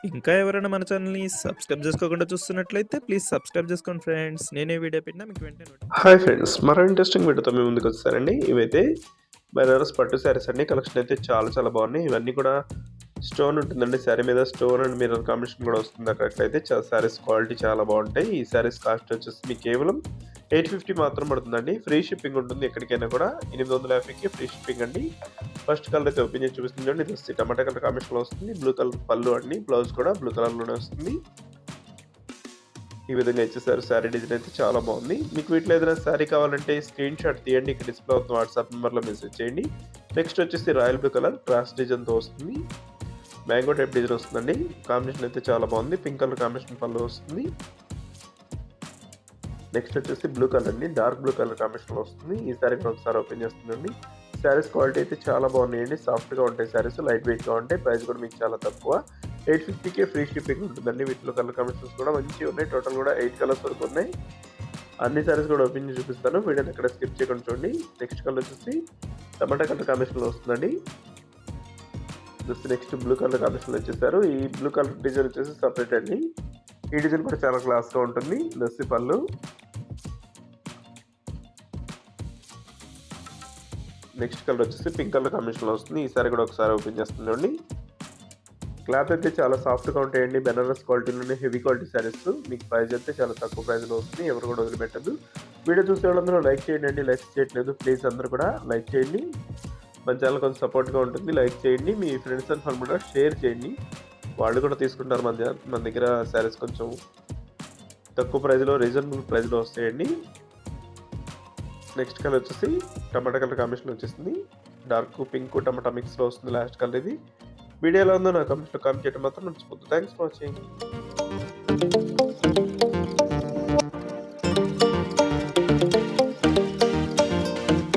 ఇంకా ఎవరైనా మన ఛానల్‌ని సబ్స్క్రైబ్ చేసుకోకుండా చూస్తున్నట్లయితే ప్లీజ్ సబ్స్క్రైబ్ చేసుకోండి ఫ్రెండ్స్. నేనే వీడియో పెట్టినా మీకు వెంటనే హాయ్ ఫ్రెండ్స్, మరో ఇంట్రెస్టింగ్ వీడియోతో మీ ముందుకు వచ్చేసారండి. ఇవైతే బెనారస్ పట్టు శారీస్ అండి. కలెక్షన్ అయితే చాలా చాలా బాగున్నాయి. ఇవన్నీ కూడా స్టోన్ ఉంటుందండి. శారీ మీద స్టోన్ అండ్ మిర్రర్ కాంబినేషన్ కూడా వస్తుంది. అక్కడైతే శారీస్ క్వాలిటీ చాలా బాగుంటాయి. ఈ శారీస్ కాస్ట్ వచ్చేసి మీకు కేవలం 850 మాత్రం పడుతుందండి. ఫ్రీ షిప్పింగ్ ఉంటుంది ఎక్కడికైనా కూడా. 850కి ఫ్రీ షిప్పింగ్ అండి. ఫస్ట్ కలర్ అయితే ఓపెన్ చేసి చూపిస్తుంది. ఇది వచ్చి టమాటా కలర్ కాంబినేషన్లో వస్తుంది. బ్లూ కలర్ పళ్ళు అండి. బ్లౌజ్ కూడా బ్లూ కలర్లోనే వస్తుంది. ఈ విధంగా ఇచ్చేసారు. శారీ డిజైన్ అయితే చాలా బాగుంది. మీకు వీటిలో ఏదైనా శారీ కావాలంటే స్క్రీన్ షాట్ తీయండి. ఇక్కడ డిస్ప్లే అవుతుంది వాట్సాప్ నెంబర్లో మెసేజ్ చేయండి. నెక్స్ట్ వచ్చేసి రాయల్ బ్లూ కలర్ క్రాస్ డిజైన్తో వస్తుంది. మ్యాంగో టైప్ డిజైన్ వస్తుందండి. కాంబినేషన్ అయితే చాలా బాగుంది. పింక్ కలర్ కాంబినేషన్ పళ్ళు వస్తుంది. నెక్స్ట్ వచ్చేసి బ్లూ కలర్ అండి. డార్క్ బ్లూ కలర్ కాంబినేషన్ వస్తుంది. ఈ శారీ ఒకసారి ఓపెన్ చేస్తుందండి. శారీస్ క్వాలిటీ అయితే చాలా బాగున్నాయండి. సాఫ్ట్గా ఉంటాయి శారీస్, లైట్ వెయిట్గా ఉంటాయి. ప్రైస్ కూడా మీకు చాలా తక్కువ. 850కే ఫ్రీ షిప్పింగ్ ఉంటుందండి. వీటిలో కలర్ కాంబినేషన్స్ కూడా మంచిగా ఉన్నాయి. టోటల్ కూడా 8 కలర్స్ వరకు ఉన్నాయి. అన్ని శారీస్ కూడా ఓపెన్ చేసి చూపిస్తాను. వీడియోని ఎక్కడ స్కిప్ చేయకుండా చూడండి. నెక్స్ట్ కలర్ వచ్చేసి టమాటా కలర్ కాంబినేషన్లో వస్తుందండి. నెక్స్ట్ బ్లూ కలర్ కాంబినేషన్లో వచ్చేసారు. ఈ బ్లూ కలర్ డిజైన్ వచ్చేసి సపరేట్ అండి. ఈ డిజైన్ కూడా చాలా క్లాస్గా ఉంటుంది. దస్సి పళ్ళు. నెక్స్ట్ కలర్ వచ్చేసి పింక్ కలర్ కాంబినేషన్లో వస్తుంది. ఈసారి కూడా ఒకసారి ఓపెన్ చేస్తుందండి. క్లాత్ అయితే చాలా సాఫ్ట్గా ఉంటాయండి. బెనారస్ క్వాలిటీలోనే హెవీ క్వాలిటీ శారీస్. మీకు ప్రైస్ అయితే చాలా తక్కువ ప్రైస్లో వస్తుంది. ఎవరు కూడా వదిలిపెట్టద్దు. వీడియో చూసే వాళ్ళందరూ లైక్ చేయండి అండి. లైక్ చేయట్లేదు ప్లీజ్ అందరూ కూడా లైక్ చేయండి. మన ఛానల్ కొంచెం సపోర్ట్గా ఉంటుంది. లైక్ చేయండి. మీ ఫ్రెండ్స్ అండ్ ఫ్యామిలీ కూడా షేర్ చేయండి. వాళ్ళు కూడా తీసుకుంటారు. మన దగ్గర శారీస్ కొంచెం తక్కువ ప్రైస్లో, రీజనబుల్ ప్రైస్లో వస్తాయండి. నెక్స్ట్ కలర్ వచ్చేసి టమాటా కలర్ కాంబినేషన్ వచ్చేసింది. డార్క్ పింక్ టమాటా మిక్స్లో వస్తుంది లాస్ట్ కలర్ ఇది. వీడియోలో ఉందో నా కామెంట్లో కామెంట్ చేయడం మాత్రం మర్చిపోద్దు. Thanks for watching.